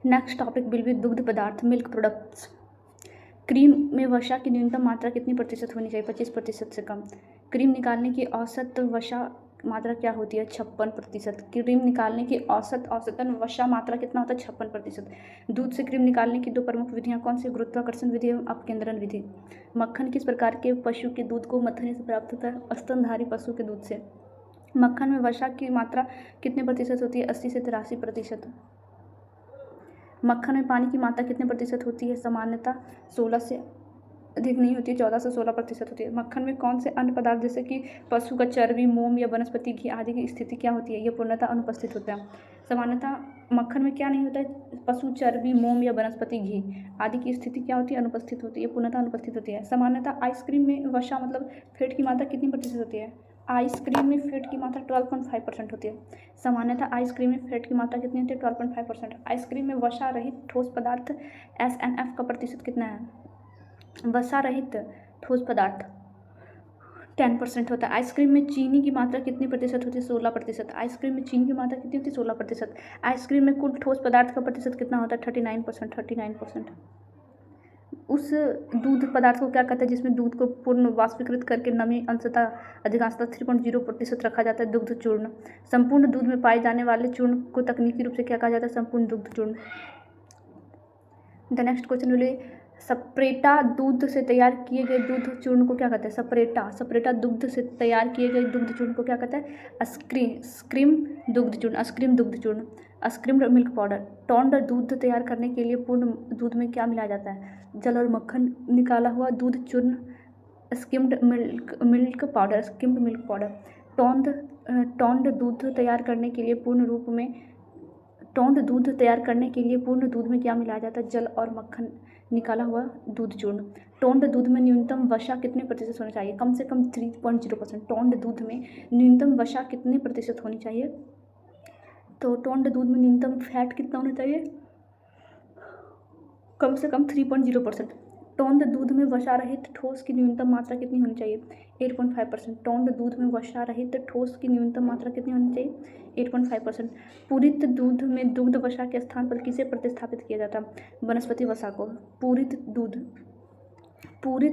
Next topic will be दुग्ध पदार्थ, milk products. Cream में वसा की न्यूनतम मात्रा कितनी प्रतिशत होनी चाहिए? 25% से कम। क्रीम निकालने की औसत वसा मात्रा क्या होती है? 56%। क्रीम निकालने की औसतन वसा मात्रा कितना होता है? 56%। दूध से क्रीम निकालने की दो प्रमुख विधियां कौन सी? गुरुत्वाकर्षण विधि एवं अपकेंद्रण विधि। मक्खन किस प्रकार के पशु के दूध को मथने से प्राप्त होता है? स्तनधारी पशु के दूध से। मक्खन में वसा की मात्रा कितने प्रतिशत होती है? 80 से 83%। मक्खन में पानी की मात्रा कितने प्रतिशत होती है? सामान्यतः 16 से अधिक नहीं होती है, 14 से 16% होती है। मक्खन में कौन से अन्य पदार्थ जैसे कि पशु का चर्बी, मोम या वनस्पति घी आदि की स्थिति क्या होती है? यह पूर्णतः अनुपस्थित होता है। सामान्यतः मक्खन में क्या नहीं होता है? पशु चर्बी, मोम या वनस्पति घी आदि की स्थिति क्या होती है? अनुपस्थित होती है, पूर्णतः अनुपस्थित होती है। सामान्यतः आइसक्रीम में वसा मतलब फैट की मात्रा कितनी प्रतिशत होती है? आइसक्रीम में फैट की मात्रा 12.5% होती है। सामान्यतः आइसक्रीम में फैट की मात्रा कितनी होती है? 12.5%। आइसक्रीम में वसा रहित ठोस पदार्थ SNF का प्रतिशत कितना है? वसा रहित ठोस पदार्थ 10% होता है। आइसक्रीम में चीनी की मात्रा कितनी प्रतिशत होती है? 16%। आइसक्रीम में चीनी की मात्रा कितनी होती है? 16%। आइसक्रीम में कुल ठोस पदार्थ का प्रतिशत कितना होता है? 39%। उस दूध पदार्थ को क्या कहते हैं जिसमें दूध को पूर्ण वाष्पीकृत करके नमी अंशतः अधिकांशतः 3.0% रखा जाता है? दुग्ध चूर्ण। संपूर्ण दूध में पाए जाने वाले चूर्ण को तकनीकी रूप से क्या कहा जाता है? संपूर्ण दुग्ध चूर्ण। द नेक्स्ट क्वेश्चन विल सप्रेटा दूध से तैयार किए गए दूध चूर्ण को क्या कहते हैं? सप्रेटा दुग्ध से तैयार किए गए दूध चूर्ण को क्या कहते हैं? स्क्रीम दुग्ध चूर्ण। Screamed milk powder. टोंड दूध तैयार करने के लिए पूर्ण दूध में क्या मिलाया जाता है? जल और मक्खन। निकाला हुआ दूध चूर्ण स्किम्ड मिल्क पाउडर। टोंड दूध तैयार करने के लिए पूर्ण दूध में क्या मिलाया जाता है? जल और मक्खन। निकाला हुआ दूध चूर्ण। टोंड दूध में न्यूनतम वसा कितने प्रतिशत होना चाहिए? कम से कम 3.0%। टोंड दूध में न्यूनतम वसा कितने प्रतिशत होनी चाहिए? तो टोंड दूध में न्यूनतम फैट कितना होना चाहिए? कम से कम 3.0%। टोंड दूध में वसा रहित ठोस की न्यूनतम मात्रा कितनी होनी चाहिए? 8.5%। टोंड दूध में वसा रहित ठोस की न्यूनतम मात्रा कितनी होनी चाहिए? 8.5%। पूरित दूध में दुग्ध वसा के स्थान पर किसे प्रतिस्थापित किया जाता है? वनस्पति वसा को। पूरित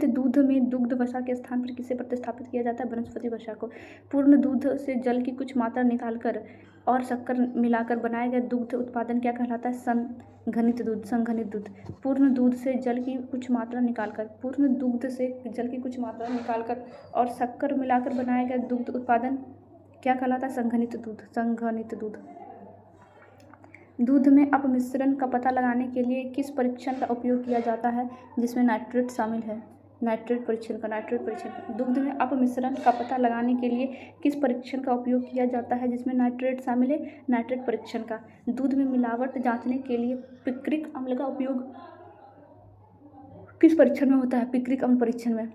दूध में दुग्ध वसा के स्थान पर किसे प्रतिस्थापित किया जाता है? वनस्पति वसा को। पूर्ण दूध से जल की कुछ मात्रा निकालकर और शक्कर मिलाकर बनाया गया दुग्ध उत्पादन क्या कहलाता है? संघनित दूध। पूर्ण दूध से जल की कुछ मात्रा निकालकर और शक्कर मिलाकर बनाया गया दुग्ध उत्पादन क्या कहलाता है? संघनित दूध। दूध में अपमिश्रण का पता लगाने के लिए किस परीक्षण का उपयोग किया जाता है जिसमें नाइट्रेट शामिल है? नाइट्रेट परीक्षण। दूध में अपमिश्रण का पता लगाने के लिए किस परीक्षण का उपयोग किया जाता है जिसमें नाइट्रेट शामिल है? नाइट्रेट परीक्षण का। दूध में मिलावट जांचने के लिए पिक्रिक अम्ल का उपयोग किस परीक्षण में होता है? पिक्रिक अम्ल परीक्षण में।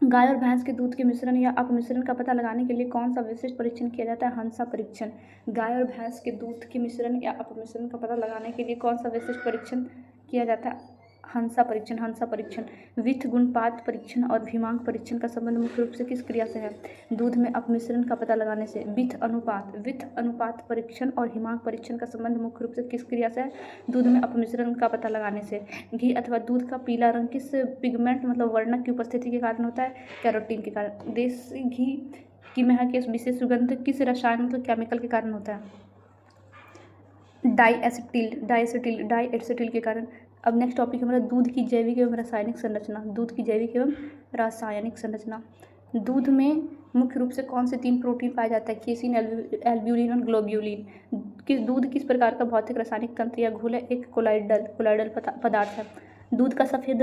गाय और भैंस के दूध के मिश्रण या अपमिश्रण का पता लगाने के लिए कौन सा विशिष्ट परीक्षण किया जाता है? हंसा परीक्षण। गाय और भैंस के दूध के मिश्रण या अपमिश्रण का पता लगाने के लिए कौन सा विशिष्ट परीक्षण किया जाता है? हंसा परीक्षण। विथ गुणपात परीक्षण और भिमांक परीक्षण का संबंध मुख्य रूप से किस क्रिया से है? दूध में अपमिश्रण का पता लगाने से। विथ अनुपात परीक्षण और हिमांक परीक्षण का संबंध मुख्य रूप से किस क्रिया से है? दूध में अपमिश्रण का पता लगाने से। घी अथवा दूध का पीला रंग किस पिगमेंट मतलब वर्णक की उपस्थिति के कारण होता है? कैरोटीन के कारण। देसी घी की महक या विशेष सुगंध किस रसायन मतलब केमिकल के कारण होता है? डाइएसिटिल के कारण। अब नेक्स्ट टॉपिक हमारा दूध की जैविक एवं रासायनिक संरचना। दूध में मुख्य रूप से कौन से 3 प्रोटीन पाए जाते हैं? केसिन, एल्ब्यूलिन और ग्लोब्यूलिन। दूध किस प्रकार का भौतिक रासायनिक तंत्र या घोल है? एक कोलाइडल पदार्थ है। दूध का सफ़ेद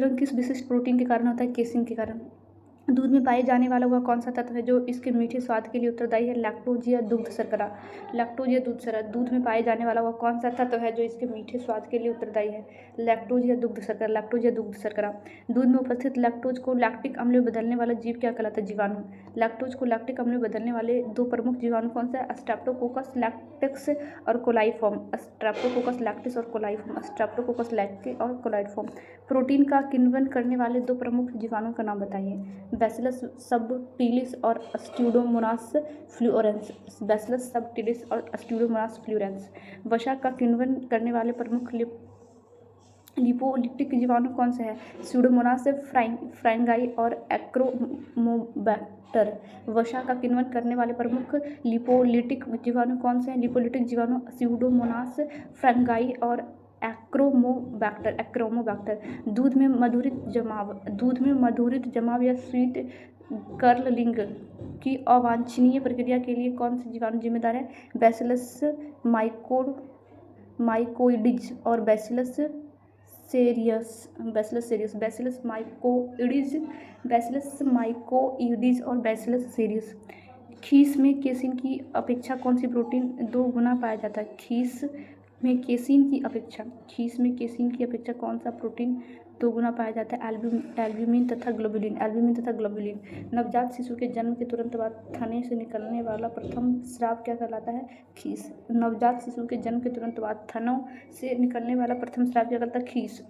रंग किस विशिष्ट प्रोटीन के कारण होता है? केसिन के कारण। दूध में पाए जाने वाला वह कौन सा तत्व है जो इसके मीठे स्वाद के लिए उत्तरदायी है? लैक्टोज या दूध शर्करा। दूध में पाए जाने वाला वह कौन सा तत्व है जो इसके मीठे स्वाद के लिए उत्तरदायी है? लैक्टोज या दूध शर्करा। दूध में उपस्थित लैक्टोज को लैक्टिक अम्ल में बदलने वाला जीव क्या कहलाता है? जीवाणु। लैक्टोज को लैक्टिक अम्ल में बदलने वाले 2 प्रमुख जीवाणु कौन से हैं? स्ट्रेप्टोकोकस लैक्टिस और कोलाइफॉर्म। प्रोटीन का किण्वन करने वाले 2 प्रमुख जीवाणुओं का नाम बताइए। बैसिलस सबटिलिस और स्यूडोमोनास फ्लोरेंस। बैसिलस सबटिलिस और स्यूडोमोनास फ्लोरेंस। वसा का किण्वन करने वाले प्रमुख लिपोलिटिक जीवाणु कौन से हैं? स्यूडोमोनास फ्रांगाई और एक्रोमोबैक्टर। वसा का किण्वन करने वाले प्रमुख लिपोलिटिक जीवाणु कौन से हैं? लिपोलिटिक जीवाणु स्यूडोमोनास फ्रांगाई और एक्रोमोबैक्टर। दूध में मधुरित जमाव या स्वीट कर्लिंग की अवांछनीय प्रक्रिया के लिए कौन से जीवाणु जिम्मेदार है? बैसिलस माइकोइडिज और बैसिलस सेरियस। बैसिलस माइकोइडिज और बैसिलस सेरियस। खीस में केसिन की अपेक्षा कौन सी प्रोटीन 2 गुना पाया जाता है? खीस में केसिन की अपेक्षा कौन सा प्रोटीन 2 गुना पाया जाता है? एल्ब्यूमिन तथा ग्लोबुलिन। नवजात शिशु के जन्म के तुरंत बाद थने से निकलने वाला प्रथम स्राव क्या कहलाता है? खीस। नवजात शिशु के जन्म के तुरंत बाद थनों से निकलने वाला प्रथम स्राव क्या कहलाता है? खीस,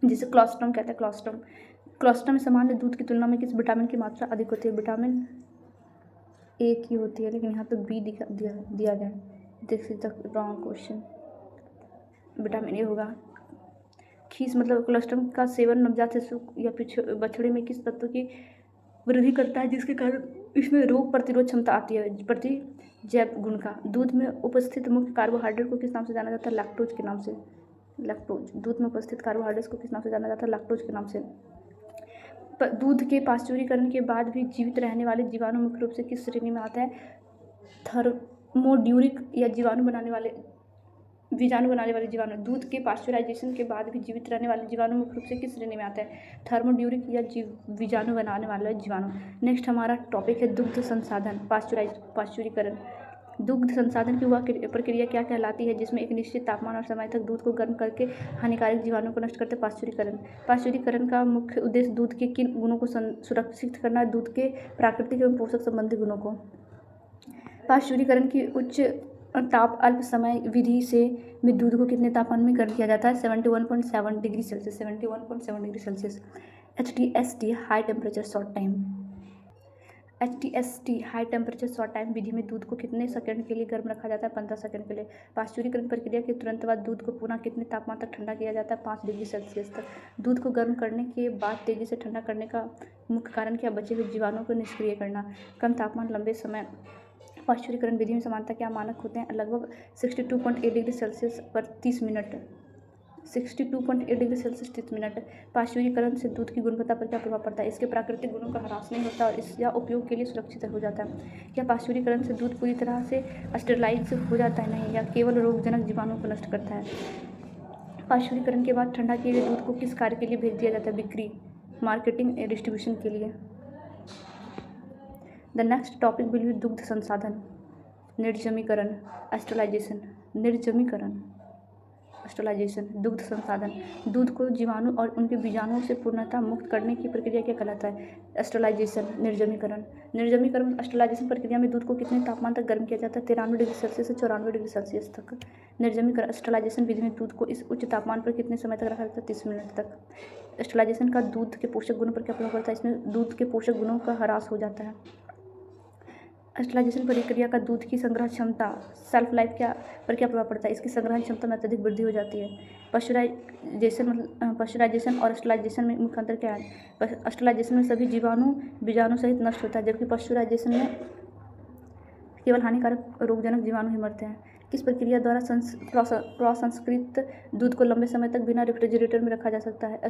जिसे क्लोस्ट्रम कहते हैं। क्लोस्ट्रम में सामान्य दूध की तुलना में किस विटामिन की मात्रा अधिक होती है? विटामिन ए की होती है, लेकिन यहाँ तो बी दिया गया। This is the wrong question. Vitamin A होगा। खीस मतलब क्लोस्ट्रम का सेवन नवजात शिशु या बछड़े में किस तत्व की वृद्धि करता है जिसके कारण इसमें रोग प्रतिरोध क्षमता आती है? प्रतिजैव गुण का। दूध में उपस्थित मुख्य कार्बोहाइड्रेट को किस नाम से जाना जाता है? लैक्टोज के नाम से। दूध में उपस्थित कार्बोहाइड्रेट को किस नाम से जाना जाता है? लैक्टोज के नाम से। दूध के पाश्चुरीकरण के बाद भी जीवित रहने वाले जीवाणु मुख्य रूप से किस श्रेणी में आता है? थर्मोड्यूरिक या बीजाणु बनाने वाले जीवाणु। दूध के पाश्चराइजेशन के बाद भी जीवित रहने वाले जीवाणु मुख्य रूप से किस श्रेणी में आता है? थर्मोड्यूरिक या बीजाणु बनाने वाले जीवाणु। नेक्स्ट हमारा टॉपिक है दुग्ध संसाधन, पाश्चुरीकरण। दुग्ध संसाधन की वह प्रक्रिया क्या कहलाती है जिसमें एक निश्चित तापमान और समय तक दूध को गर्म करके हानिकारक जीवाणुओं को नष्ट करते? पाश्चुरीकरण का मुख्य उद्देश्य दूध के किन गुणों को सुरक्षित करना है? दूध के प्राकृतिक एवं पोषक संबंधी गुणों को। पाश्चुरीकरण की उच्च ताप अल्प समय विधि में दूध को कितने तापमान में गर्म किया जाता है? 71.7 degree Celsius. HTST high temperature short time विधि में दूध को कितने सेकंड के लिए गर्म रखा जाता है? 15 सेकंड के लिए। पाश्चुरीकरण प्रक्रिया के तुरंत बाद दूध को पुनः कितने तापमान तक ठंडा किया जाता है? 5 डिग्री सेल्सियस तक। दूध को गर्म करने के बाद तेजी से ठंडा करने का मुख्य कारण क्या? बचे हुए जीवाणुओं को निष्क्रिय करना। कम तापमान लंबे समय। पाश्चुरीकरण विधि में सामान्यतः क्या मानक होते हैं? लगभग 62.8 डिग्री सेल्सियस पर 30 मिनट। 62.8 degree Celsius 30 minute. पाश्चुरीकरण से दूध की गुणवत्ता पर क्या प्रभाव पड़ता है? इसके प्राकृतिक गुणों का ह्रास नहीं होता और इसका उपयोग के लिए सुरक्षित हो जाता है। क्या पाश्चुरीकरण से दूध पूरी तरह से स्टेरलाइज हो जाता है? नहीं, या केवल रोगजनक जीवाणुओं को नष्ट करता है। पाश्चुरीकरण के बाद ठंडा किए गए दूध को किस कार्य के लिए भेज दिया जाता है? बिक्री, मार्केटिंग, डिस्ट्रीब्यूशन के लिए। The next topic will be दुग्ध संसाधन, निर्जमीकरण, दुग्ध संसाधन। दूध को जीवाणु और उनके बीजाणुओं से पूर्णतः मुक्त करने की प्रक्रिया क्या कहलाता है? एस्टरलाइजेशन, निर्जमीकरण। एस्टरलाइजेशन प्रक्रिया में दूध को कितने तापमान तक गर्म किया जाता है? 93 डिग्री सेल्सियस से 94 डिग्री सेल्सियस तक। निर्जमीकरण एस्टरलाइजेशन विधि में दूध को इस उच्च तापमान पर कितने समय तक रखा जाता है? 30 मिनट तक। एस्टरलाइजेशन का दूध के पोषक गुणों पर क्या प्रभाव पड़ता है? इसमें दूध के पोषक गुणों का ह्रास हो जाता है। एस्टरलाइजेशन प्रक्रिया का दूध की संग्रह क्षमता, सेल्फ लाइफ पर क्या प्रभाव पड़ता है? इसकी संग्रहण क्षमता में अत्यधिक वृद्धि हो जाती है। पाश्चराइजेशन और एस्टरलाइजेशन में मुख्य अंतर क्या है? एस्टरलाइजेशन में सभी बीजाणु सहित नष्ट होता है, जबकि पाश्चराइजेशन में केवल हानिकारक रोगजनक जीवाणु ही मरते हैं। किस प्रक्रिया द्वारा प्रसंस्कृत दूध को लंबे समय तक बिना रेफ्रिजरेटर में रखा जा सकता है?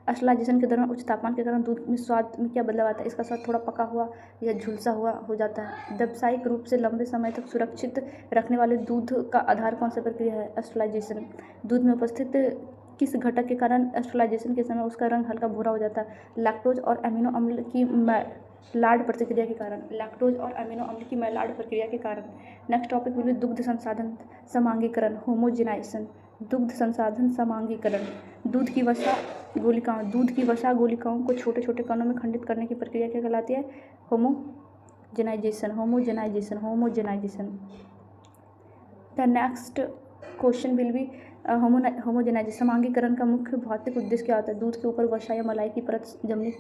एस्टरलाइजेशन के दौरान उच्च तापमान के कारण दूध में स्वाद में क्या बदलाव आता है? इसका स्वाद थोड़ा पका हुआ या झुलसा हुआ हो जाता है। व्यावसायिक रूप से लंबे समय तक सुरक्षित रखने वाले दूध का आधार कौन सा प्रक्रिया है? एस्टरलाइजेशन। दूध में उपस्थित किस घटक के कारण एस्टरलाइजेशन के समय उसका रंग हल्का भूरा हो जाता है? लैक्टोज और अमीनो अम्ल की मैलार्ड प्रक्रिया के कारण। नेक्स्ट टॉपिक विल बी दुग्ध संसाधन समांगीकरण, होमोजेनाइजेशन। दुग्ध संसाधन समांगीकरण। दूध की वसा गोलिकाओं को छोटे छोटे कणों में खंडित करने की प्रक्रिया क्या कहलाती है? Homogenisation. The next question will be homogenisation समांगीकरण का मुख्य भौतिक उद्देश्य क्या होता है? दूध के ऊपर वसा या मलाई की परत जमने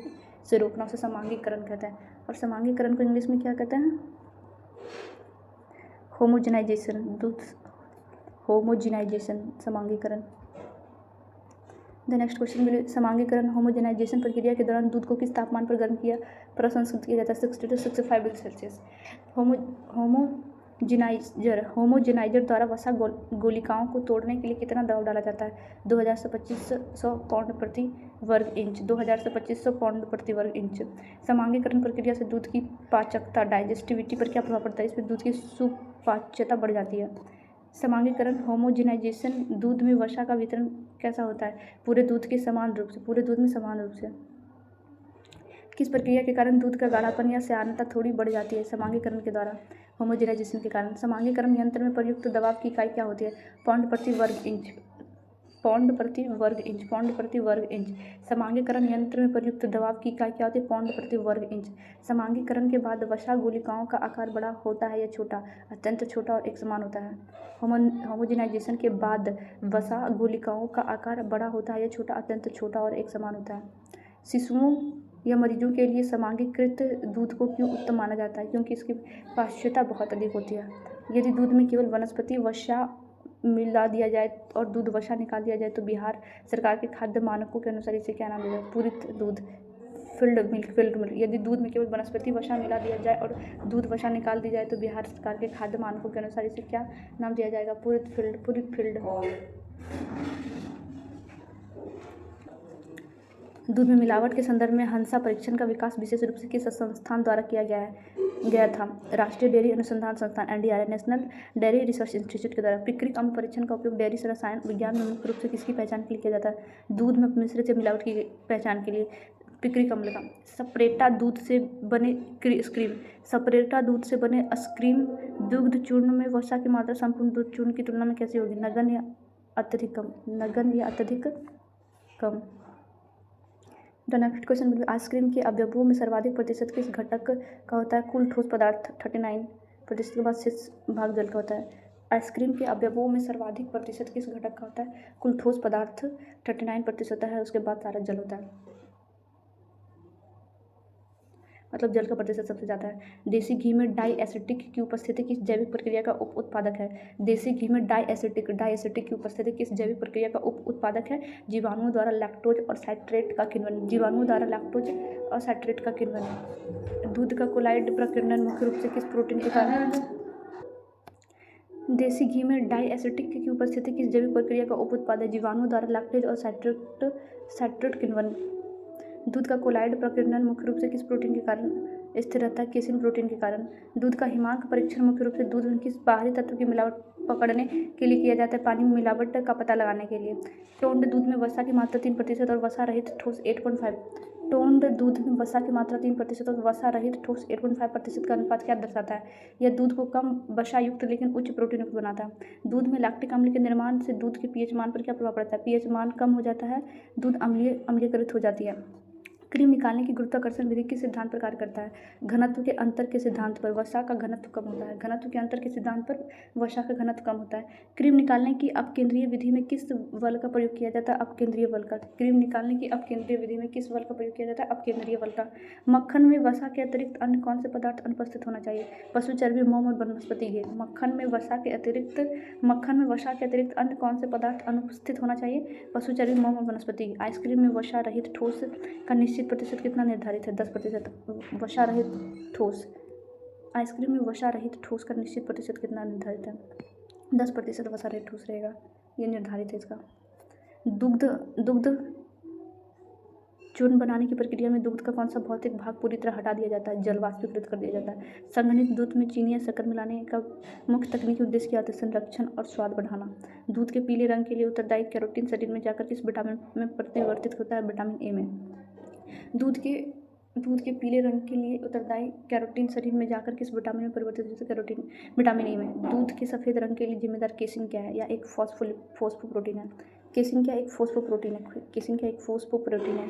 से रोकना, उसे समांगीकरण कहते हैं। और समांगीकरण को इंग्लिश में क्या कहते हैं? होमोजेनाइजेशन। दूध होमोजेनाइजेशन समांगीकरण। द नेक्स्ट क्वेश्चन, समांगीकरण होमोजेनाइजेशन प्रक्रिया के दौरान दूध को किस तापमान पर गर्म किया प्रसंस्कृत किया जाता है? 60 to 65 डिग्री सेल्सियस। होमोजेनाइजर द्वारा वसा गोलिकाओं को तोड़ने के लिए कितना दबाव डाला जाता है? 2000 से 2500 पाउंड प्रति वर्ग इंच। 2000 से 2500 पाउंड प्रति वर्ग इंच। समांगीकरण प्रक्रिया से दूध की पाचकता डाइजेस्टिविटी पर क्या प्रभाव पड़ता है? इसमें दूध की सुपाच्यता बढ़ जाती है। समांगीकरण होमोजेनाइजेशन दूध में वसा का वितरण कैसा होता है? पूरे दूध के समान रूप से, पूरे दूध में समान रूप से। किस प्रक्रिया के कारण दूध का गाढ़ापन या स्यानता थोड़ी बढ़ जाती है? समांगीकरण के द्वारा, होमोजेनाइजेशन के कारण। समांगीकरण यंत्र में प्रयुक्त दबाव की इकाई क्या होती है? पाउंड प्रति वर्ग इंच। पाउंड प्रति वर्ग इंच। पाउंड प्रति वर्ग इंच। समांगीकरण यंत्र में प्रयुक्त दबाव की इकाई क्या होती है? पाउंड प्रति वर्ग इंच। समांगीकरण के बाद वसा गोलिकाओं का आकार बड़ा होता है या छोटा? अत्यंत छोटा और एक समान होता है। होमोजेनाइजेशन के बाद वसा गोलिकाओं का आकार बड़ा होता है या छोटा? अत्यंत छोटा और एक समान होता है। शिशुओं या मरीजों के लिए समांगीकृत दूध को क्यों उत्तम माना जाता है? क्योंकि इसकी पाच्यता बहुत अधिक होती है। यदि दूध में केवल वनस्पति वसा मिला दिया जाए और दूध वसा निकाल दिया जाए तो बिहार सरकार के खाद्य मानकों के अनुसार इसे क्या नाम दिया जाए? पूरित दूध, फिल्ड मिल्क। यदि दूध में केवल वनस्पति वसा मिला दिया जाए और दूध वसा निकाल दी जाए तो बिहार सरकार के खाद्य मानकों के अनुसार इसे क्या नाम दिया जाएगा? पूरित फील्ड। दूध में मिलावट के संदर्भ में हंसा परीक्षण का विकास विशेष रूप से किस संस्थान द्वारा किया गया था? राष्ट्रीय डेयरी अनुसंधान संस्थान NDRI, national dairy research institute के द्वारा। पिक्रिक अम्ल परीक्षण का उपयोग डेयरी रसायन विज्ञान में मुख्य रूप से किसकी पहचान के लिए किया जाता है? दूध में मिश्रित या मिलावट की पहचान के लिए पिक्रिक अम्ल का। सपरेटा दूध से बने स्क्रीम। सपरेटा दूध से बने स्क्रीम दुग्ध चूर्ण में वसा की मात्रा संपूर्ण दूध चूर्ण की तुलना में कैसी होगी? नगण्य या अत्यधिक कम? नगण्य या अत्यधिक कम। द नेक्स्ट क्वेश्चन, आइसक्रीम के अवयवों में सर्वाधिक प्रतिशत किस घटक का होता है? कुल ठोस पदार्थ 39% के बाद शेष भाग जल का होता है। आइसक्रीम के अवयवों में सर्वाधिक प्रतिशत किस घटक का होता है? कुल ठोस पदार्थ 39% होता है, उसके बाद सारा जल होता है, मतलब जल का प्रतिशत सबसे ज़्यादा है। देसी घी में डाई एसिटिक की उपस्थिति किस जैविक प्रक्रिया का उप उत्पादक है? देसी घी में डाई एसिटिक की उपस्थिति किस जैविक प्रक्रिया का उप उत्पादक है? जीवाणुओं द्वारा लैक्टोज और साइट्रेट का किण्वन। जीवाणुओं द्वारा लैक्टोज और साइट्रेट का किण्वन। दूध का कोलाइड प्रकीर्णन मुख्य रूप से किस प्रोटीन के कारण? देसी घी में डाई एसिटिक की उपस्थिति किस जैविक प्रक्रिया का उप उत्पाद है? जीवाणुओं द्वारा लैक्टोज और साइट्रेट किण्वन। दूध का कोलाइड प्रकीर्णन मुख्य रूप से किस प्रोटीन के कारण स्थिर रहता है? केसिन प्रोटीन के कारण। दूध का हिमांक परीक्षण मुख्य रूप से दूध में किस बाहरी तत्व की मिलावट पकड़ने के लिए किया जाता है? पानी में मिलावट का पता लगाने के लिए। टोन्ड दूध में वसा की मात्रा 3% और वसा रहित ठोस 8.5। टोन्ड दूध में वसा की मात्रा 3% और वसा रहित ठोस 8.5% का अनुपात क्या दर्शाता है? यह दूध को कम वसा युक्त लेकिन उच्च प्रोटीन युक्त बनाता है। दूध में लैक्टिक अम्ल के निर्माण से दूध के pH मान पर क्या प्रभाव पड़ता है? pH मान कम हो जाता है, दूध अम्लीकृत हो जाती है। क्रीम निकालने की गुरुत्वाकर्षण विधि किस सिद्धांत पर कार्य करता है? घनत्व के अंतर के सिद्धांत पर। वसा का घनत्व कम होता है। घनत्व के अंतर के सिद्धांत पर वसा का घनत्व कम होता है। क्रीम निकालने की अपकेंद्रीय विधि में किस बल का प्रयोग किया जाता है? अपकेंद्रीय बल का। क्रीम निकालने की अपकेंद्रीय विधि में किस बल का प्रयोग किया जाता है? अपकेंद्रीय बल का। मक्खन में वसा के अतिरिक्त अन्य कौन से पदार्थ अनुपस्थित होना चाहिए? पशु चर्बी, मोम और वनस्पति घी। मक्खन में वसा के अतिरिक्त अन्य कौन से पदार्थ अनुपस्थित होना चाहिए? पशु चर्बी, मोम और वनस्पति घी। आइसक्रीम में वसा रहित ठोस का निश्चित प्रतिशत कितना निर्धारित है? 10%। वसा रहित ठोस। आइसक्रीम में वसा रहित ठोस का निश्चित प्रतिशत कितना निर्धारित है? 10% वसा रहित ठोस रहेगा, ये निर्धारित है इसका। दुग्ध चूर्ण बनाने की प्रक्रिया में दूध का कौन सा भौतिक भाग पूरी तरह हटा दिया जाता है? जल वाष्पीकृत कर दिया जाता है। संघनित दूध में चीनी या शक्कर मिलाने का मुख्य तकनीकी उद्देश्य क्या होता है? संरक्षण और स्वाद बढ़ाना। दूध के पीले रंग के लिए उत्तरदायी कैरोटीन शरीर में जाकर किस विटामिन में परिवर्तित होता है? विटामिन ए में। दूध के पीले रंग के लिए उत्तरदायी कैरोटीन शरीर में जाकर किस विटामिन में परिवर्तित होता है? कैरोटीन, विटामिन ए में। दूध के सफ़ेद रंग के लिए जिम्मेदार केसिन क्या है? या एक फॉस्फोप्रोटीन है। केसिन क्या एक फोस्फोप्रोटीन है? केसिन क्या एक फोस्फोप्रोटीन है?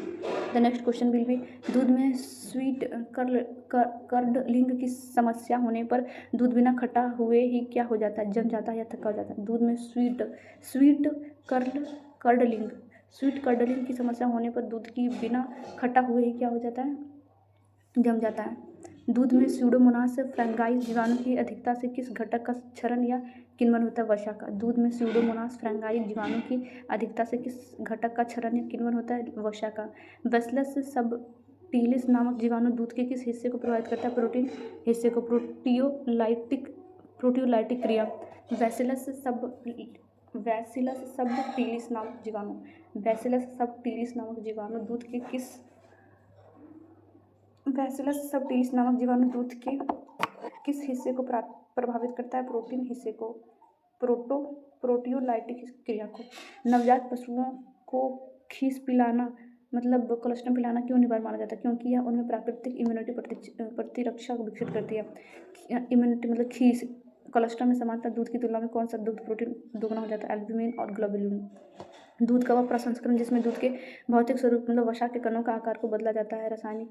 The next question will B दूध में स्वीट कर्डलिंग की समस्या होने पर दूध बिना खट्टा हुए ही क्या हो जाता है? जम जाता है या थक्का हो जाता है? दूध में स्वीट कर्डलिंग की समस्या होने पर दूध की बिना खट्टा हुए ही क्या हो जाता है? जम जाता है। दूध में स्यूडोमोनास फ्रैंगाइज जीवाणु की अधिकता से किस घटक का क्षरण या किण्वन होता है? वसा का। दूध में स्यूडोमोनास फ्रैंगाइज जीवाणु की अधिकता से किस घटक का क्षरण या किण्वन होता है? वसा का। बैसिलस सबटिलिस नामक जीवाणु दूध के किस हिस्से को प्रभावित करता है? प्रोटीन हिस्से को। प्रोटियोलाइटिक क्रिया। बैसिलस सबटिलिस नामक जीवाणु दूध के किस हिस्से को प्रभावित करता है? प्रोटीन हिस्से को। प्रोटियोलाइटिक क्रिया को। नवजात पशुओं को खीस पिलाना मतलब कोलोस्ट्रम पिलाना क्यों अनिवार्य माना जाता है? क्योंकि यह उनमें प्राकृतिक इम्यूनिटी प्रतिरक्षा विकसित करती है। इम्यूनिटी मतलब खीस। कोलोस्ट्रम में समानता दूध की तुलना में कौन सा दुग्ध प्रोटीन दोगुना हो जाता है? एल्ब्यूमिन और ग्लोबुलिन। दूध का वह प्रसंस्करण जिसमें दूध के भौतिक स्वरूप मतलब वसा के कणों का आकार को बदला जाता है, रासायनिक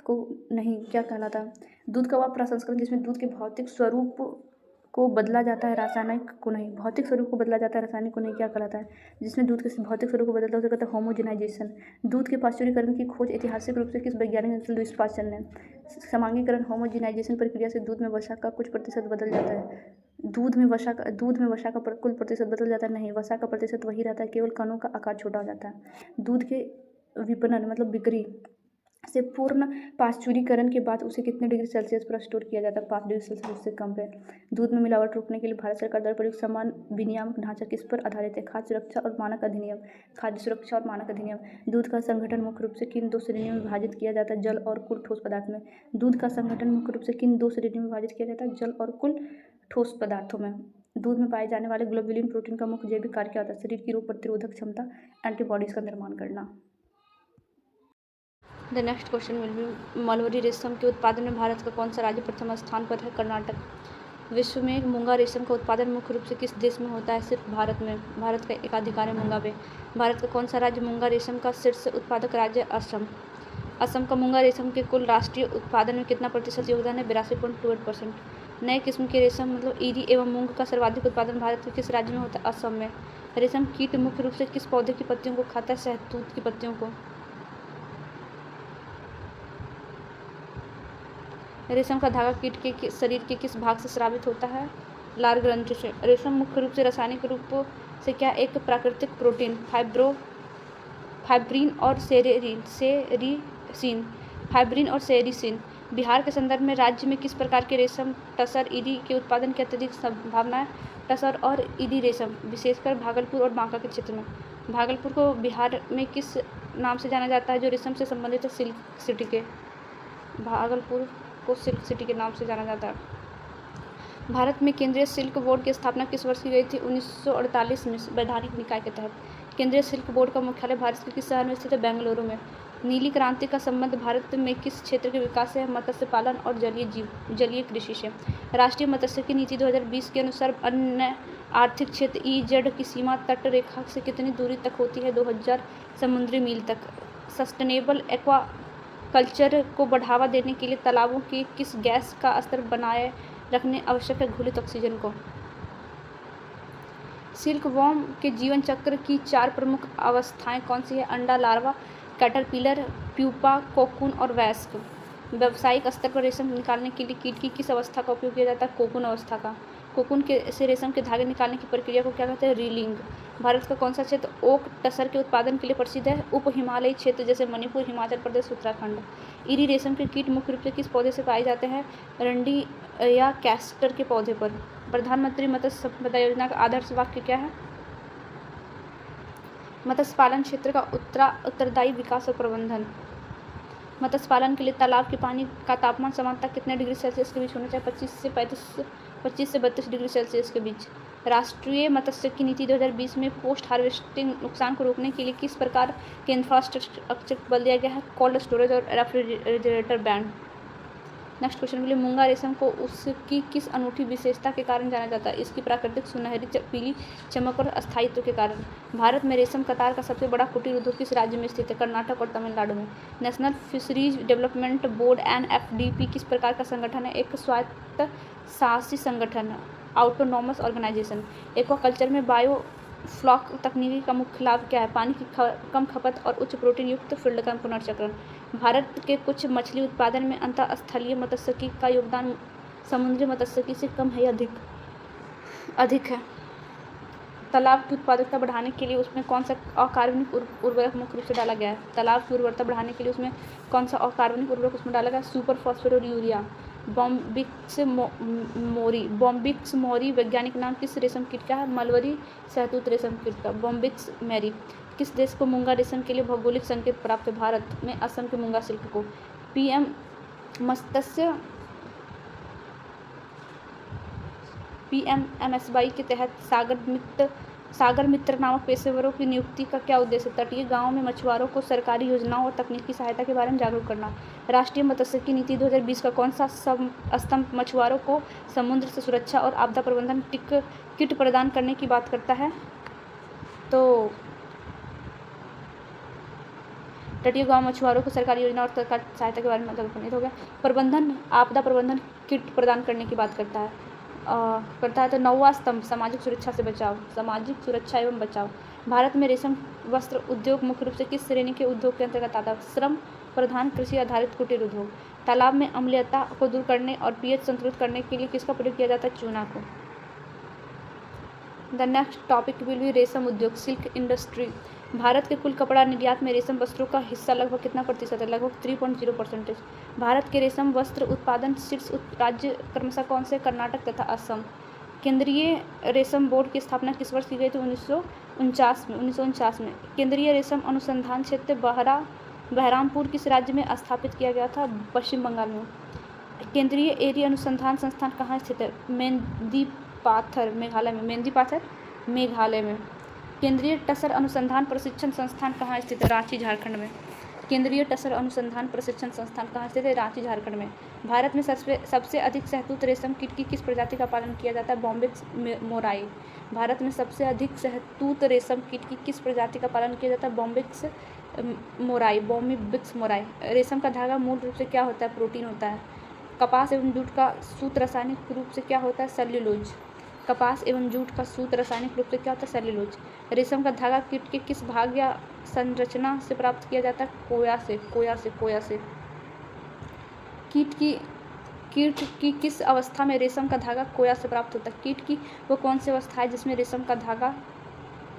को नहीं क्या कहलाता है? दूध का वह प्रसंस्करण जिसमें दूध के भौतिक स्वरूप को बदला जाता है, रासायनिक को नहीं। भौतिक स्वरूप को बदला जाता है, रासायनिक को नहीं क्या कहलाता है? जिसमें दूध के भौतिक स्वरूप को बदलता है उसे कहते हैं होमोजेनाइजेशन। दूध के पाश्चुरीकरण की खोज ऐतिहासिक रूप से किस वैज्ञानिक ने? लुईस पाश्चर ने। समांगीकरण होमोजेनाइजेशन प्रक्रिया से दूध में वसा का कुछ प्रतिशत बदल जाता है। दूध में वसा का कुल प्रतिशत बदल जाता है? नहीं, वसा का प्रतिशत वही रहता है, केवल कणों का आकार छोटा हो जाता है। दूध के विपणन मतलब बिक्री से पूर्ण पाश्चुरीकरण के बाद उसे कितने डिग्री सेल्सियस पर स्टोर किया जाता है? 5 डिग्री सेल्सियस से कम पे। दूध में मिलावट रोकने के लिए भारत सरकार द्वारा प्रयुक्त समान विनियामक ढांचा किस पर आधारित है? खाद्य सुरक्षा और मानक अधिनियम। दूध का संगठन मुख्य रूप से किन 2 श्रेणियों में विभाजित किया जाता है? जल और कुल ठोस पदार्थ में। दूध का संगठन मुख्य रूप से किन 2 श्रेणियों में विभाजित किया जाता है? जल और कुल ठोस पदार्थों में। दूध में पाए जाने वाले ग्लोबुलिन प्रोटीन का मुख्य जैविक कार्य क्या होता है? शरीर की रोग प्रतिरोधक क्षमता, एंटीबॉडीज का निर्माण करना। The next question will B mulberry रेशम के उत्पादन में भारत का कौन सा राज्य प्रथम स्थान पर है? कर्नाटक। विश्व में मूंगा रेशम का उत्पादन मुख्य रूप से किस देश में होता है? सिर्फ भारत में। भारत का एकाधिकार है मूंगा पे। भारत का कौन सा राज्य मूंगा रेशम का शीर्ष उत्पादक राज्य? असम। असम का मूंगा रेशम के कुल राष्ट्रीय उत्पादन में कितना प्रतिशत योगदान है? 82.28%। नए किस्म के रेशम मतलब ईरी एवं मूंग का सर्वाधिक उत्पादन भारत के किस राज्य में होता है? असम में। रेशम कीट मुख्य रूप से किस पौधे की पत्तियों को खाता है? शहतूत की पत्तियों को। रेशम का धागा कीट के शरीर के किस भाग से स्रावित होता है? लार ग्रंथि से। रेशम मुख्य रूप से रासायनिक रूप से क्या एक प्राकृतिक प्रोटीन फाइब्रिन और सेरिसिन। बिहार के संदर्भ में राज्य में किस प्रकार के रेशम टसर ईदी के उत्पादन की अत्यधिक संभावना है? टसर और ईदी रेशम विशेषकर भागलपुर और बांका के क्षेत्र में। भागलपुर को बिहार में किस नाम से जाना जाता है जो रेशम से संबंधित है? सिल्क सिटी के। भागलपुर को सिल्क सिटी के नाम से जाना जाता है। भारत में केंद्रीय सिल्क बोर्ड की स्थापना किस वर्ष की गई थी? 1948 में वैधानिक निकाय के तहत। केंद्रीय सिल्क बोर्ड का मुख्यालय भारत के किस शहर में स्थित है? बेंगलुरु में। नीली क्रांति का संबंध भारत में किस क्षेत्र के विकास से है? मत्स्य पालन और जलीय कृषि से। राष्ट्रीय मत्स्यिकी नीति 2020 के अनुसार अन्य आर्थिक क्षेत्र EEZ की सीमा तट रेखा से कितनी दूरी तक होती है? 2000 समुद्री मील तक। सस्टेनेबल एक्वाकल्चर को बढ़ावा देने के लिए तालाबों के किस गैस का स्तर बनाए रखने आवश्यक है? घुलित ऑक्सीजन को। सिल्क वॉर्म के जीवन चक्र की 4 प्रमुख अवस्थाएं कौन सी है? अंडा, लार्वा, कैटरपिलर, प्यूपा, कोकून और वयस्क। व्यावसायिक स्तर पर रेशम निकालने के लिए कीट की किस अवस्था का उपयोग किया जाता है? कोकून अवस्था का। कोकून से रेशम के धागे निकालने की प्रक्रिया को क्या कहते हैं? रीलिंग। भारत का कौन सा क्षेत्र ओक टसर के उत्पादन के लिए प्रसिद्ध है? उप हिमालयी क्षेत्र जैसे मणिपुर, हिमाचल प्रदेश, उत्तराखंड। ईरी रेशम के कीट मुख्य रूप से किस पौधे से पाए जाते हैं? रंडी या कैस्टर के पौधे पर। प्रधानमंत्री मत्स्य संपदा योजना का आदर्श वाक्य क्या है? मत्स्य पालन क्षेत्र का उत्तरदायी विकास और प्रबंधन। मत्स्य पालन के लिए तालाब के पानी का तापमान सामान्यतः कितने डिग्री सेल्सियस के बीच होना चाहिए? 25 से 32 डिग्री सेल्सियस के बीच। राष्ट्रीय मत्स्यिकी नीति 2020 में पोस्ट हार्वेस्टिंग नुकसान को रोकने के लिए किस प्रकार के इंफ्रास्ट्रक्चर बल दिया गया है? कोल्ड स्टोरेज और रेफ्रिजरेटर बैंड। नेक्स्ट क्वेश्चन के लिए मूंगा रेशम को उसकी किस अनूठी विशेषता के कारण जाना जाता है? इसकी प्राकृतिक सुनहरी पीली चमक और स्थायित्व के कारण। भारत में रेशम कतार का सबसे बड़ा कुटीर उद्योग किस राज्य में स्थित है? कर्नाटक और तमिलनाडु में। National fisheries development board NFDP किस प्रकार का संगठन है? एक स्वायत्त शासी संगठन, ऑटोनॉमस ऑर्गेनाइजेशन। एक्वाकल्चर में बायो फ्लॉक तकनीकी का मुख्य लाभ क्या है? पानी की कम खपत और उच्च प्रोटीन युक्त फील्ड का पुनर्चक्रण। भारत के कुछ मछली उत्पादन में अंतःस्थलीय मत्स्यिकी का योगदान समुद्री मत्स्यिकी से कम है या अधिक है? तालाब की उत्पादकता बढ़ाने के लिए उसमें कौन सा अकार्बनिक उर्वरक मुख्य रूप से डाला गया है? तालाब की उर्वरता बढ़ाने के लिए उसमें कौन सा अकार्बनिक उर्वरक उसमें डाला गया? सुपर फॉस्फेट और यूरिया। बॉम्बिक्स मोरी वैज्ञानिक नाम किस रेशम कीट का है? मलबरी शहतूत रेशम कीट का, बॉम्बिक्स मैरी। किस देश को मूंगा रेशम के लिए भौगोलिक संकेत प्राप्त है? भारत में असम के मूंगा सिल्क को। PMMSY के तहत सागर मित्र नामक पेशेवरों की नियुक्ति का क्या उद्देश्य है? तटीय गांवों में मछुआरों को सरकारी योजनाओं और तकनीकी सहायता के बारे में जागरूक करना। राष्ट्रीय मत्स्यिकी नीति 2020 का कौन सा स्तंभ मछुआरों को समुद्र से सुरक्षा और आपदा प्रबंधन किट प्रदान करने की बात करता है? तो तटीय गांव मछुआरों को सरकारी योजना और सहायता के बारे में जागरूक हो गया। आपदा प्रबंधन किट प्रदान करने की बात करता है। तो 9वां स्तंभ सामाजिक सुरक्षा एवं बचाव। भारत में रेशम वस्त्र उद्योग मुख्य रूप से किस श्रेणी के उद्योग के अंतर्गत आता है? श्रम प्रधान कृषि आधारित कुटीर उद्योग। तालाब में अम्लीयता को दूर करने और pH संतुलित करने के लिए किसका प्रयोग किया जाता है? चूना को। The next topic will be रेशम उद्योग, सिल्क इंडस्ट्री। भारत के कुल कपड़ा निर्यात में रेशम वस्त्रों का हिस्सा लगभग कितना प्रतिशत है? लगभग 3.0%। भारत के रेशम वस्त्र उत्पादन शीर्ष राज्य क्रमशः कौन से? कर्नाटक तथा असम। केंद्रीय रेशम बोर्ड की स्थापना किस वर्ष की गई थी? 1949 में। केंद्रीय रेशम अनुसंधान क्षेत्र बहरामपुर किस राज्य में स्थापित किया गया था? पश्चिम बंगाल में। केंद्रीय एरी अनुसंधान संस्थान कहाँ स्थित है? मेंदीपाथर मेघालय में। केंद्रीय टसर अनुसंधान प्रशिक्षण संस्थान कहाँ स्थित है? रांची, झारखंड में। केंद्रीय टसर अनुसंधान प्रशिक्षण संस्थान कहाँ स्थित है? रांची, झारखंड में। भारत में सबसे अधिक शहतूत रेशम कीट की किस प्रजाति का पालन किया जाता है? Bombyx mori. भारत में सबसे अधिक शहतूत रेशम कीट की किस प्रजाति का पालन किया जाता है? Bombyx mori. रेशम का धागा मूल रूप से क्या होता है? प्रोटीन होता है। कपास एवं जूट का सूत रासायनिक रूप से क्या होता है? सेल्यूलोज। कपास एवं जूट का सूत रासायनिक रूप से क्या होता है? सेल्यूलोज। रेशम का धागा कीट के किस भाग या संरचना से प्राप्त किया जाता है? कोया से। कीट की किस अवस्था में रेशम का धागा कोया से प्राप्त होता है? कीट की वो कौन सी अवस्था है जिसमें रेशम का धागा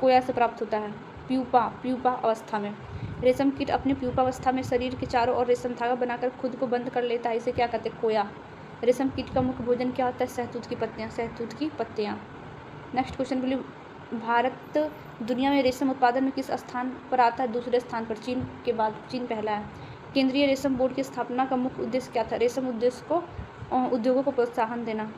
कोया से प्राप्त होता है? प्यूपा अवस्था में। रेशम कीट अपनी प्यूपा अवस्था में शरीर के चारों ओर रेशम धागा बनाकर खुद को बंद कर लेता है, इसे क्या कहते हैं? कोया। रेशम कीट का मुख्य भोजन क्या होता है? शहतूत की पत्तियाँ। नेक्स्ट क्वेश्चन के लिए, भारत दुनिया में रेशम उत्पादन में किस स्थान पर आता है? दूसरे स्थान पर। चीन के बाद चीन पहला है। केंद्रीय रेशम बोर्ड की स्थापना का मुख्य उद्देश्य क्या था? रेशम उद्योगों को प्रोत्साहन देना।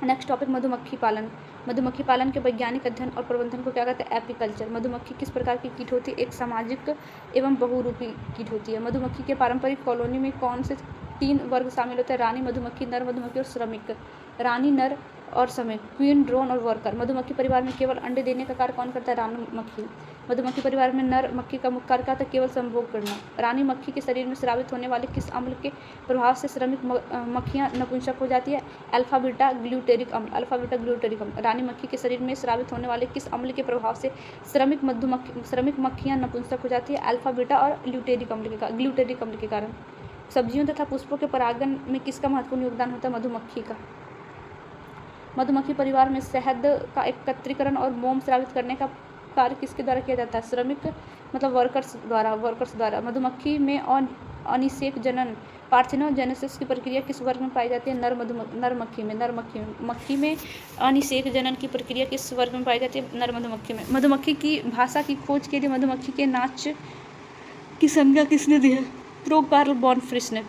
नेक्स्ट टॉपिक, मधुमक्खी पालन। मधुमक्खी पालन के वैज्ञानिक अध्ययन और प्रबंधन को क्या कहते हैं? एपीकल्चर। मधुमक्खी किस प्रकार की कीट होती है? एक सामाजिक एवं बहुरूपी कीट होती है। मधुमक्खी के पारंपरिक कॉलोनी में कौन से 3 वर्ग शामिल होते हैं? रानी मधुमक्खी, नर मधुमक्खी और श्रमिक। रानी, नर और श्रमिक, क्वीन, ड्रोन और वर्कर। मधुमक्खी परिवार में केवल अंडे देने का कार्य कौन करता है? रानी मक्खी। मधुमक्खी परिवार में नर मक्खी का मुख्य कार्य क्या होता है? केवल संभोग करना। रानी मक्खी के शरीर में स्रावित होने वाले किस अम्ल के प्रभाव से श्रमिक मक्खियाँ नपुंसक हो जाती है? अल्फा बीटा ग्लूटेरिक अम्ल। रानी मक्खी के शरीर में स्रावित होने वाले किस अम्ल के प्रभाव से श्रमिक मक्खियाँ नपुंसक हो जाती है? अल्फा बीटा और ग्लूटेरिक अम्ल के कारण। सब्जियों तथा पुष्पों के परागण में किसका महत्वपूर्ण योगदान होता है? मधुमक्खी का। मधुमक्खी परिवार में शहद का एकत्रीकरण और मोम स्रावित करने का कार्य किसके द्वारा किया जाता है? श्रमिक वर्कर्स द्वारा। मधुमक्खी में अनिषेक जनन पार्थेनोजेनेसिस की प्रक्रिया किस वर्ग में पाई जाती है? नर मक्खी में अनिषेक जनन की प्रक्रिया किस वर्ग में पाई जाती है? नर मधुमक्खी में। मधुमक्खी की भाषा की खोज के लिए मधुमक्खी के नाच की संज्ञा किसने दी है? प्रो कार्ल वॉन फ्रिश ने।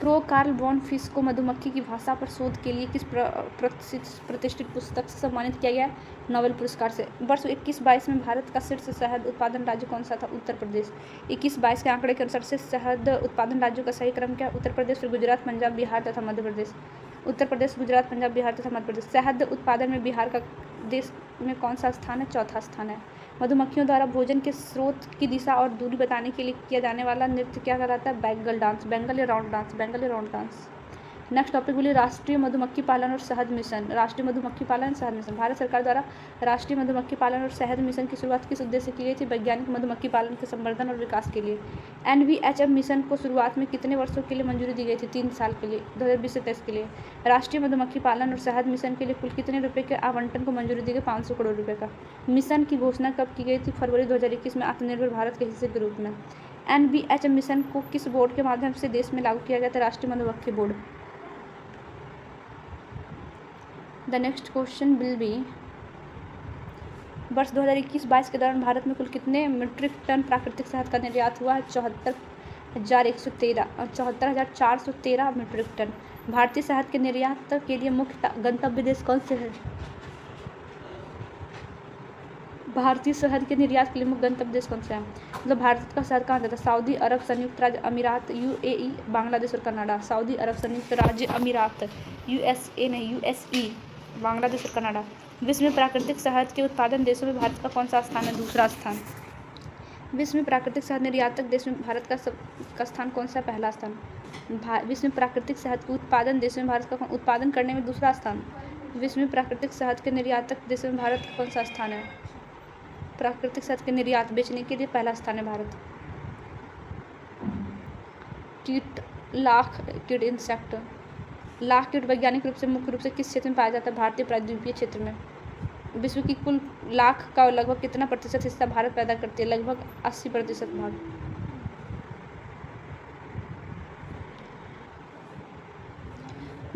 क्रो कार्ल वॉन फिश को मधुमक्खी की भाषा पर शोध के लिए किस प्रतिष्ठित पुस्तक से सम्मानित किया गया? नोबेल पुरस्कार से। वर्ष 21-22 में भारत का शीर्ष शहद उत्पादन राज्य कौन सा था? उत्तर प्रदेश। 21-22 के आंकड़े के अनुसार से शहद उत्पादन राज्यों का सही क्रम क्या? उत्तर प्रदेश, फिर गुजरात, पंजाब, बिहार तथा मध्य प्रदेश। उत्तर प्रदेश, गुजरात, पंजाब, बिहार तथा मध्य प्रदेश। शहद उत्पादन में बिहार का देश में कौन सा स्थान है? चौथा स्थान है। मधुमक्खियों द्वारा भोजन के स्रोत की दिशा और दूरी बताने के लिए किया जाने वाला नृत्य क्या कहलाता है? बेंगल डांस, बेंगल या राउंड डांस, बेंगल या राउंड डांस। नेक्स्ट टॉपिक बोलिए राष्ट्रीय मधुमक्खी पालन और शहद मिशन। राष्ट्रीय मधुमक्खी पालन और शहद मिशन। भारत सरकार द्वारा राष्ट्रीय मधुमक्खी पालन और शहद मिशन की शुरुआत किस उद्देश्य से की गई थी? वैज्ञानिक मधुमक्खी पालन के संवर्धन और विकास के लिए। NVHM मिशन को शुरुआत में कितने वर्षों के लिए मंजूरी दी गई थी? 3 साल के लिए, 2020 से 23 के लिए। राष्ट्रीय मधुमक्खी पालन और शहद मिशन के लिए कुल कितने रुपए के आवंटन को मंजूरी दी गई? 500 करोड़ रुपए का। मिशन की घोषणा कब की गई थी? फरवरी 2021 में आत्मनिर्भर भारत के हिस्से के रूप में। NVHM मिशन को किस बोर्ड के माध्यम से देश में लागू किया गया था? राष्ट्रीय मधुमक्खी board. The next question will B वर्ष 2021-22 के दौरान भारत में कुल कितने मीट्रिक टन प्राकृतिक शहद का निर्यात हुआ है? 74,413 मीट्रिक टन। भारतीय शहद के निर्यात के लिए मुख्य गंतव्य देश कौन से हैं? भारतीय शहद के निर्यात के लिए मुख्य गंतव्य देश कौन से हैं? मतलब भारत का शहद कहाँ जाता है? सऊदी अरब, संयुक्त राज्य अमीरात, UAE, बांग्लादेश और कनाडा। सऊदी अरब, संयुक्त राज्य अमीरात, USA नहीं, USE, बांग्लादेश और कनाडा। विश्व में प्राकृतिक शहद के उत्पादन देशों में भारत का कौन सा स्थान है? दूसरा स्थान। विश्व में प्राकृतिक शहद निर्यातक देश में भारत का स्थान कौन सा? पहला स्थान। विश्व में प्राकृतिक शहद के उत्पादन देशों में भारत का उत्पादन करने में दूसरा स्थान। विश्व में प्राकृतिक शहद के निर्यातक देशों में भारत का कौन सा स्थान है? प्राकृतिक शहद के निर्यात बेचने के लिए पहला स्थान है भारत। कीट, लाख कीट, इंसेक्ट। लाख कीट वैज्ञानिक रूप से मुख्य रूप से किस क्षेत्र में पाया जाता है? भारतीय प्रायद्वीपीय क्षेत्र में। विश्व की कुल लाख का लगभग कितना प्रतिशत हिस्सा भारत पैदा करती है? लगभग 80% भाग।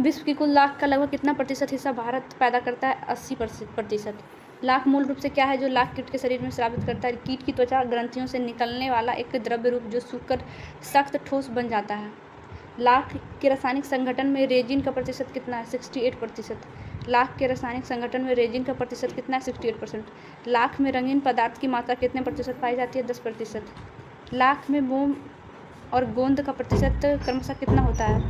विश्व की कुल लाख का लगभग कितना प्रतिशत हिस्सा भारत पैदा करता है? 80%। लाख मूल रूप से क्या है जो लाख कीट के शरीर में स्रावित करता है? कीट की त्वचा ग्रंथियों से निकलने वाला एक द्रव्य रूप जो सूखकर सख्त ठोस बन जाता है। लाख के रासायनिक संगठन में रेजिन का प्रतिशत कितना है? 68%। लाख के रासायनिक संगठन में रेजिन का प्रतिशत कितना है? 68%। लाख में रंगीन पदार्थ की मात्रा कितने प्रतिशत पाई जाती है? 10%। लाख में मोम और गोंद का प्रतिशत क्रमशः कितना होता है?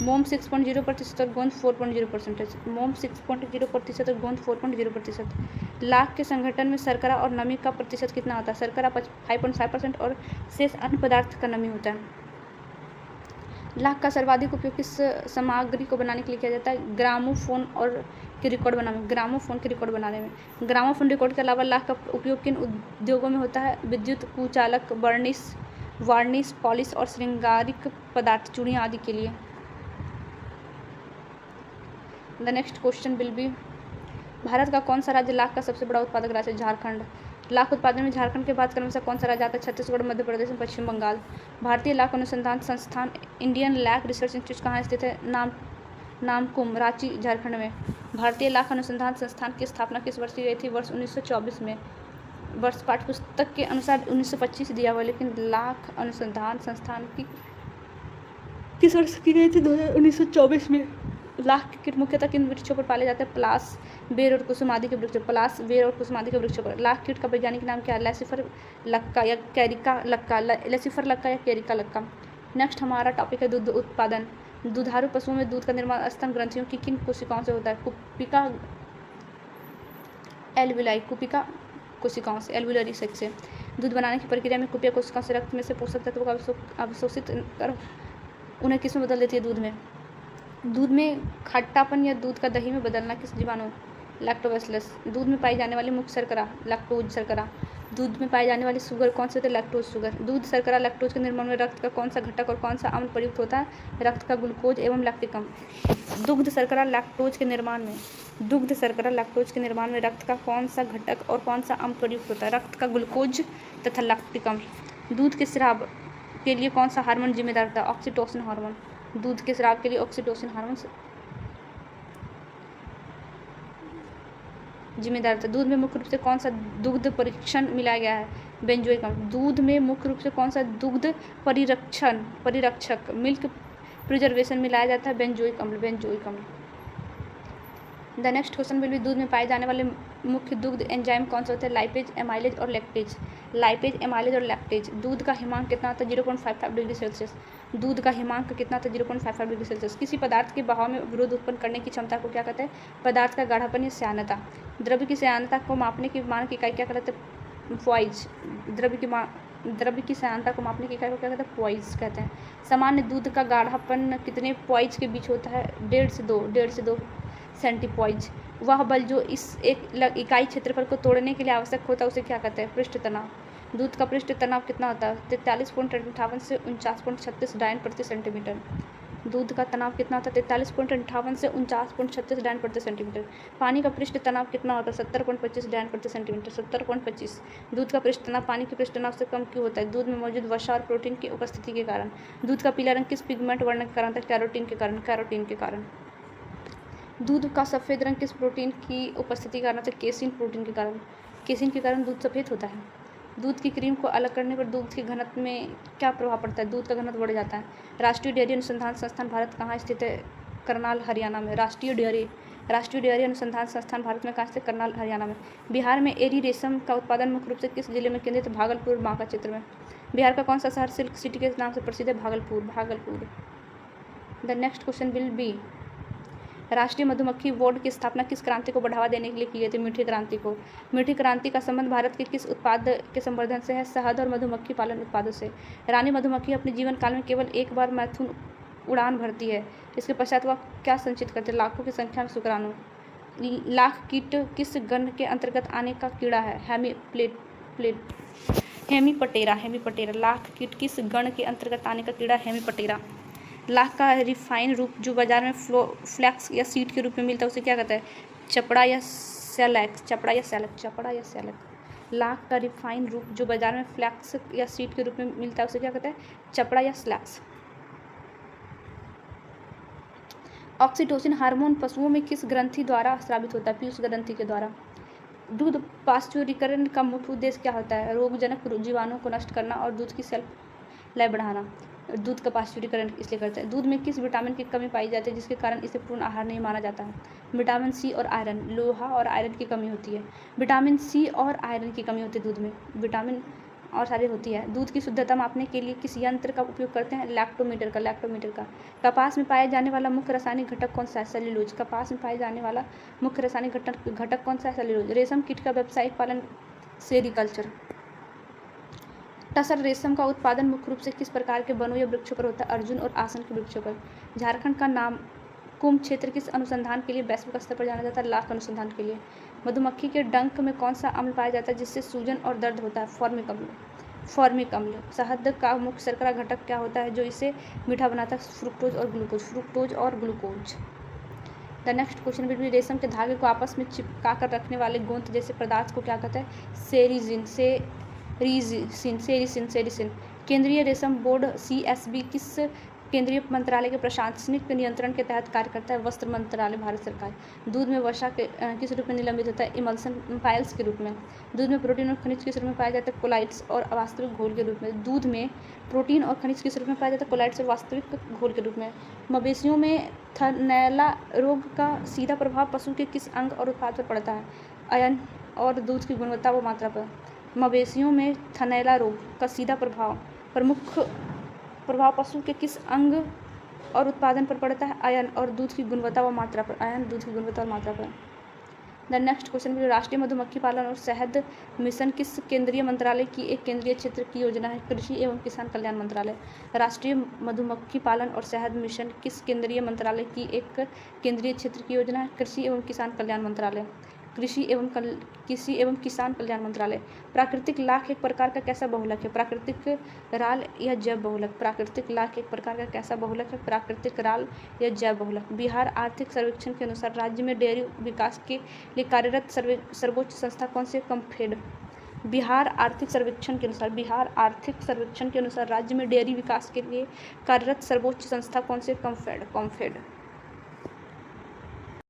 मोम 6.0% और गोंद 4.0%। मोम 6.0% और गोंद 4.0%। लाख के संगठन में शर्करा और नमी का प्रतिशत कितना होता है? शर्करा 5.5% और शेष अन्य पदार्थ का नमी होता है। लाख का सर्वाधिक उपयोग किस सामग्री को बनाने के लिए किया जाता है? ग्रामोफोन और के रिकॉर्ड बनाने में। ग्रामोफोन के रिकॉर्ड बनाने में। ग्रामोफोन रिकॉर्ड के अलावा लाख का उपयोग किन उद्योगों में होता है? विद्युत, कुचालक, वार्निश, पॉलिश और श्रृंगारिक पदार्थ, चूड़ियाँ आदि के लिए। The next question will B Bharat का कौन सा राज्य लाख का सबसे बड़ा उत्पादक राज्य है? झारखंड। लाख उत्पादन में झारखंड के बाद क्रमशः कौन सा राज्य आता है? छत्तीसगढ़, मध्य प्रदेश और पश्चिम बंगाल। भारतीय लाख अनुसंधान संस्थान इंडियन लैक रिसर्च इंस्टीट्यूट कहाँ स्थित है? नामकुम, रांची, झारखंड में। भारतीय लाख अनुसंधान संस्थान की स्थापना किस वर्ष की गई थी? वर्ष 1924 में। वर्ष पाठ्यपुस्तक के अनुसार 1925 दिया हुआ, लेकिन लाख अनुसंधान संस्थान की किस वर्ष की गई थी? 1924 में। लाख के कीट मुख्यतः किन वृक्षों पर पाले जाते हैं? पलास, बेर और कुसुम आदि के वृक्षों। पलास, बेर और कुसुम आदि के वृक्षों पर। लाख कीट का वैज्ञानिक नाम क्या है? लेसिफर लक्का या कैरिका लक्का। लेसिफर लक्का या कैरिका लक्का। नेक्स्ट हमारा टॉपिक है दूध उत्पादन। दुधारू पशुओं में दूध का निर्माण स्तन ग्रंथियों की किन कोशिकाओं से होता है? कुपिका एल्वुलाई, कुपिका कोशिकाओं से, एल्वुलरी सेक्स से। दूध बनाने की प्रक्रिया में कुपिया कोशिकाओं से रक्त में से पोषक तत्वों का अवशोषित कर उन्हें किस में बदल देती है? दूध में। दूध में खट्टापन या दूध का दही में बदलना किस जीवाणु? लैक्टोबैसिलस। दूध में पाई जाने वाली मुख्य शर्करा? लैक्टोज शर्करा। दूध में पाई जाने वाली शुगर कौन से होते हैं? Lactose sugar. दूध, शर्करा, लैक्टोज के निर्माण में रक्त का कौन सा घटक और कौन सा अम्ल प्रयुक्त होता है? रक्त का ग्लूकोज एवं लैक्टिक अम्ल। दुग्ध, शर्करा, लैक्टोज के निर्माण में रक्त का कौन सा घटक और कौन सा अम्ल प्रयुक्त होता है? रक्त का ग्लूकोज तथा लैक्टिक अम्ल। दूध के स्राव के लिए कौन सा हार्मोन जिम्मेदार होता है? Oxytocin hormone. दूध के स्राव के लिए ऑक्सीटोसिन हार्मोन जिम्मेदार था। दूध में मुख्य रूप से कौन सा दुग्ध परीक्षण मिलाया गया है? बेंजोइक अम्ल। दूध में मुख्य रूप से कौन सा दुग्ध परिरक्षक मिल्क प्रिजर्वेशन मिलाया जाता है बेंजोइक अम्ल, बेंजोइक अम्ल। The next question will B दूध में पाए जाने वाले मुख्य दुग्ध एंजाइम कौन से होते हैं? लाइपेज, एमाइलेज और लैक्टेज। लाइपेज, एमाइलेज और लैक्टेज। दूध का हिमांक कितना होता है? 0.55 डिग्री सेल्सियस। दूध का हिमांक कितना होता है? 0.55 डिग्री सेल्सियस। किसी पदार्थ के बहाव में अवरोध उत्पन्न करने की क्षमता को क्या कहते हैं? पदार्थ का गाढ़ापन या श्यानता। द्रव्य की श्यानता को मापने की मानक इकाई क्या कहते हैं? पॉइज। द्रव्य की श्यानता को मापने की इकाई को क्या कहते हैं? पॉइज कहते हैं। सामान्य दूध का गाढ़ापन कितने पॉइज के बीच होता है? 1.5 से 2 सेंटीपॉइज। वह बल जो इस एक इकाई क्षेत्रफल को तोड़ने के लिए आवश्यक होता है उसे क्या कहते हैं? पृष्ठ तनाव। दूध का पृष्ठ तनाव कितना होता है? 43.58 से 49.36 डायन प्रति सेंटीमीटर। दूध का तनाव कितना होता है? 43.58 से 49.36 डायन प्रति सेंटीमीटर। पानी का पृष्ठ तनाव कितना होता है? 70.25 डायन प्रति सेंटीमीटर, 70.25। दूध का पृष्ठ तनाव पानी के पृष्ठ तनाव से कम क्यों होता है? दूध में मौजूद वसा और प्रोटीन की उपस्थिति के कारण। दूध का पीला रंग किस पिगमेंट वर्ण के कारण होता है? कैरोटीन के कारण, कैरोटीन के कारण। दूध का सफ़ेद रंग किस प्रोटीन की उपस्थिति के कारण होता है? केसिन प्रोटीन के कारण। केसिन के कारण दूध सफ़ेद होता है। दूध की क्रीम को अलग करने पर दूध के घनत्व में क्या प्रभाव पड़ता है? दूध का घनत्व बढ़ जाता है। राष्ट्रीय डेयरी अनुसंधान संस्थान भारत कहाँ स्थित है? करनाल, हरियाणा में। राष्ट्रीय डेयरी अनुसंधान संस्थान भारत में कहाँ स्थित? करनाल, हरियाणा में। बिहार में एरी रेशम का उत्पादन मुख्य रूप से किस जिले में केंद्रित? भागलपुर, बांका क्षेत्र में। बिहार का कौन सा शहर सिल्क सिटी के नाम से प्रसिद्ध है? Bhagalpur, Bhagalpur. The next question will B राष्ट्रीय मधुमक्खी बोर्ड की स्थापना किस क्रांति को बढ़ावा देने के लिए की गई थी? मीठी क्रांति को। मीठी क्रांति का संबंध भारत के किस उत्पाद के संवर्धन से है? शहद और मधुमक्खी पालन उत्पादों से। रानी मधुमक्खी अपने जीवन काल में केवल एक बार मैथुन उड़ान भरती है। इसके पश्चात वह क्या संचित करते? लाखों की संख्या में शुक्राणु। लाख कीट किस गण के अंतर्गत आने का कीड़ा है? Hemiptera, Hemiptera. लाख कीट किस गण के अंतर्गत आने का कीड़ा? हेमीपटेरा। लाख का रिफाइन रूप जो बाजार में फ्लैक्स या सीड के रूप में मिलता है उसे क्या कहता है? चपड़ा या सैलैक्स, चपड़ा या सैलक, चपड़ा या सैलक। लाख का रिफाइन रूप जो बाजार में फ्लैक्स या सीड के रूप में मिलता है उसे क्या कहता है? चपड़ा या स्लैक्स। ऑक्सीटोसिन हार्मोन पशुओं में किस ग्रंथि द्वारा स्रावित होता है? पीयूष ग्रंथि के द्वारा। दूध पाश्चुरीकरण का मुख्य उद्देश्य क्या होता है? रोगजनक जीवाणुओं को नष्ट करना और दूध की शेल्फ लाइफ बढ़ाना। दूध का पाश्चुरीकरण इसलिए करते हैं। दूध में किस विटामिन की कमी पाई जाती है जिसके कारण इसे पूर्ण आहार नहीं माना जाता है? विटामिन सी और आयरन। लोहा और आयरन की कमी होती है। विटामिन सी और आयरन की कमी होती है दूध में। विटामिन और सारी होती है। दूध की शुद्धता मापने के लिए किस यंत्र का उपयोग करते हैं? लैक्टोमीटर का, लैक्टोमीटर का। कपास में पाया जाने वाला मुख्य रासायनिक घटक कौन सा है? सेल्यूलोज। कपास में पाए जाने वाला मुख्य रासायनिक घटक कौन सा है? सेल्यूलोज। रेशम कीट का व्यावसायिक पालन सेरीकल्चर। टसर रेशम का उत्पादन मुख्य रूप से किस प्रकार के वनों या वृक्षों पर होता है? अर्जुन और आसन के वृक्षों पर। झारखंड का नाम कुंभ क्षेत्र किस अनुसंधान के लिए वैश्विक स्तर पर जाना जाता है? लाख अनुसंधान के लिए। मधुमक्खी के डंक में कौन सा अम्ल पाया जाता है जिससे सूजन और दर्द होता है? फॉर्मिक अम्ल, फॉर्मिक अम्ल। शहद का मुख्य शर्करा घटक क्या होता है जो इसे मीठा बनाता है? फ्रुक्टोज और ग्लूकोज, फ्रुक्टोज और glucose. The next question will B रेशम के धागे को आपस में चिपका कर रखने वाले गोंद जैसे पदार्थ को क्या कहते हैं? सेरिजिन, सेरिसिन। केंद्रीय रेशम बोर्ड CSB किस केंद्रीय मंत्रालय के प्रशासनिक नियंत्रण के तहत कार्य करता है? वस्त्र मंत्रालय, भारत सरकार। दूध में वसा किस रूप में निलंबित होता है? इमल्सन पाइल्स के रूप में। दूध में प्रोटीन और खनिज किस रूप में पाया जाता है? कोलाइड्स और वास्तविक घोल के रूप में। दूध में प्रोटीन और खनिज किस रूप में पाया जाता है? कोलाइड्स और वास्तविक घोल के रूप में। मवेशियों में थनैला रोग का सीधा प्रभाव पशु के किस अंग और उत्पाद पर पड़ता है? अयन और दूध की गुणवत्ता व मात्रा पर। मवेशियों में थनैला रोग का सीधा प्रमुख प्रभाव पशु के किस अंग और उत्पादन पर पड़ता है? अयन और दूध की गुणवत्ता व मात्रा पर। अयन, दूध की गुणवत्ता और मात्रा पर। द नेक्स्ट क्वेश्चन भी राष्ट्रीय मधुमक्खी पालन और शहद मिशन किस केंद्रीय मंत्रालय की एक केंद्रीय क्षेत्र की योजना है? कृषि एवं किसान कल्याण मंत्रालय। राष्ट्रीय मधुमक्खी पालन और शहद मिशन किस केंद्रीय मंत्रालय की एक केंद्रीय क्षेत्र की योजना है? कृषि एवं किसान कल्याण मंत्रालय, कृषि एवं किसान कल्याण मंत्रालय। प्राकृतिक लाख एक प्रकार का कैसा बहुलक है? प्राकृतिक राल या जैव बहुलक। प्राकृतिक लाख एक प्रकार का कैसा बहुलक है? प्राकृतिक राल या जैव बहुलक। बिहार आर्थिक सर्वेक्षण के अनुसार राज्य में डेयरी विकास के लिए कार्यरत सर्वोच्च संस्था कौन सी? कम्फेड। बिहार आर्थिक सर्वेक्षण के अनुसार राज्य में डेयरी विकास के लिए कार्यरत सर्वोच्च संस्था कौन सी? कम्फेड।